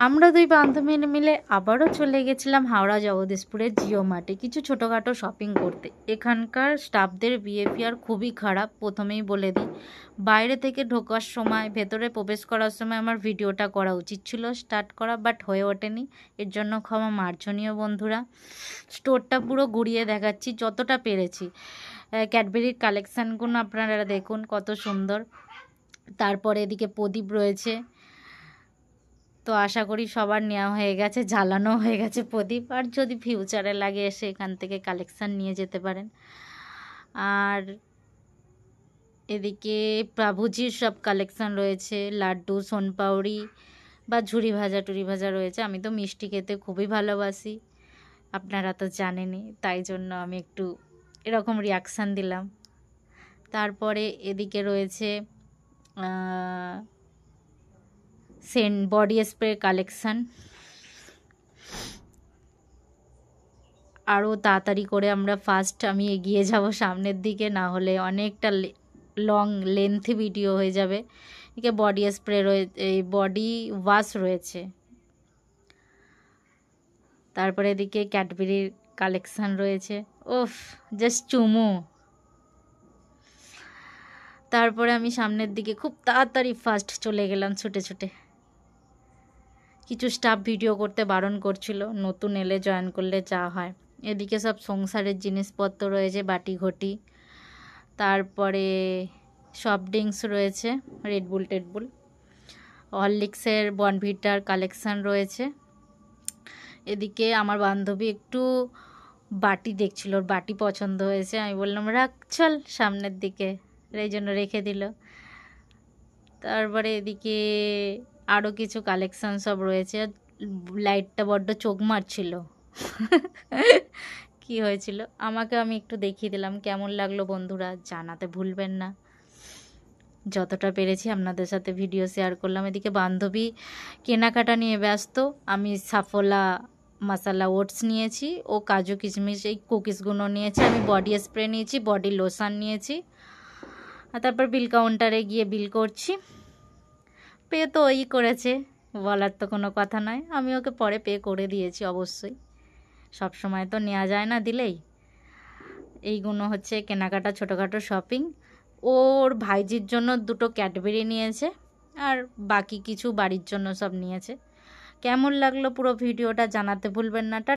আমরা দুই বান্ধবী মিলে আবারও চলে গেছিলাম হাওড়া জগদীশপুরের জিও মার্টে কিছু ছোটোখাটো শপিং করতে। এখানকার স্টাফদের বিহেভিয়ার খুবই খারাপ, প্রথমেই বলে দিই। বাইরে থেকে ঢোকার সময়, ভেতরে প্রবেশ করার সময় আমার ভিডিওটা করা উচিত ছিল, স্টার্ট করা, বাট হয়ে ওঠেনি। এর জন্য ক্ষমা মার্জনীয় বন্ধুরা। স্টোরটা পুরো ঘুরিয়ে দেখাচ্ছি যতটা পেরেছি। ক্যাডবেরির কালেকশানগুলো আপনারা দেখুন কত সুন্দর। তারপরে এদিকে প্রদীপ রয়েছে, তো আশা করি সবার নেওয়া হয়ে গেছে, জ্বালানো হয়ে গেছে প্রদীপ। আর যদি ফিউচারে লাগে এসে এখান থেকে কালেকশান নিয়ে যেতে পারেন। আর এদিকে প্রভুজির সব কালেকশান রয়েছে, লাড্ডু, সোনপাউরি বা ঝুরি ভাজা টুরি ভাজা রয়েছে। আমি তো মিষ্টি খেতে খুবই ভালোবাসি, আপনারা তো জানেনই, তাই জন্য আমি একটু এরকম রিয়াকশান দিলাম। তারপরে এদিকে রয়েছে বডি স্প্রে কালেকশান। আরও তাড়াতাড়ি করে আমি এগিয়ে যাব সামনের দিকে, না হলে অনেকটা লং লেন্থি ভিডিও হয়ে যাবে। এদিকে বডি স্প্রে রয়েছে, এই বডি ওয়াশ রয়েছে। তারপরে এদিকে ক্যাডবেরির কালেকশান রয়েছে, ওফ জাস্ট চুমু। তারপরে আমি সামনের দিকে খুব তাড়াতাড়ি ফাস্ট চলে গেলাম ছুটে ছুটে। কিছু স্টাফ ভিডিও করতে বারণ করছিল, নতুন এলে জয়েন করলে যা হয়। এদিকে সব সংসারের জিনিসপত্র রয়েছে, বাটি ঘটি। তারপরে সফট ড্রিঙ্কস রয়েছে, রেডবুল টেডবুল, হরলিক্সের বনভিটার কালেকশান রয়েছে। এদিকে আমার বান্ধবী একটু বাটি দেখছিল, ওর বাটি পছন্দ হয়েছে। আমি বললাম রাখ চল সামনের দিকে, এই জন্য রেখে দিল। তারপরে এদিকে আরও কিছু কালেকশান সব রয়েছে। লাইটটা বড্ড চোখ মারছিল। কি হয়েছিল আমি একটু দেখিয়ে দিলাম। কেমন লাগলো বন্ধুরা জানাতে ভুলবেন না। যতটা পেরেছি আপনাদের সাথে ভিডিও শেয়ার করলাম। এদিকে বান্ধবী কেনাকাটা নিয়ে ব্যস্ত, আমি সাফোলা মশলা ওটস নিয়েছি, ও কাজু কিশমিশ এই কুকিজগুলো নিয়েছি, আমি বডি স্প্রে নিয়েছি, বডি লোশন নিয়েছি। আর তারপর বিল কাউন্টারে গিয়ে বিল করছি। পে তো ওই করেছে, বলার তো কোনো কথা নয়। আমি ওকে পরে পে করে দিয়েছি অবশ্যই, সব সময় তো নেওয়া যায় না দিলেই। এইগুলো হচ্ছে কেনাকাটা, ছোটোখাটো শপিং। ওর ভাইজির জন্য দুটো ক্যাডবেরি নিয়েছে, আর বাকি কিছু বাড়ির জন্য সব নিয়েছে। কেমন লাগলো পুরো ভিডিওটা জানাতে ভুলবেন না।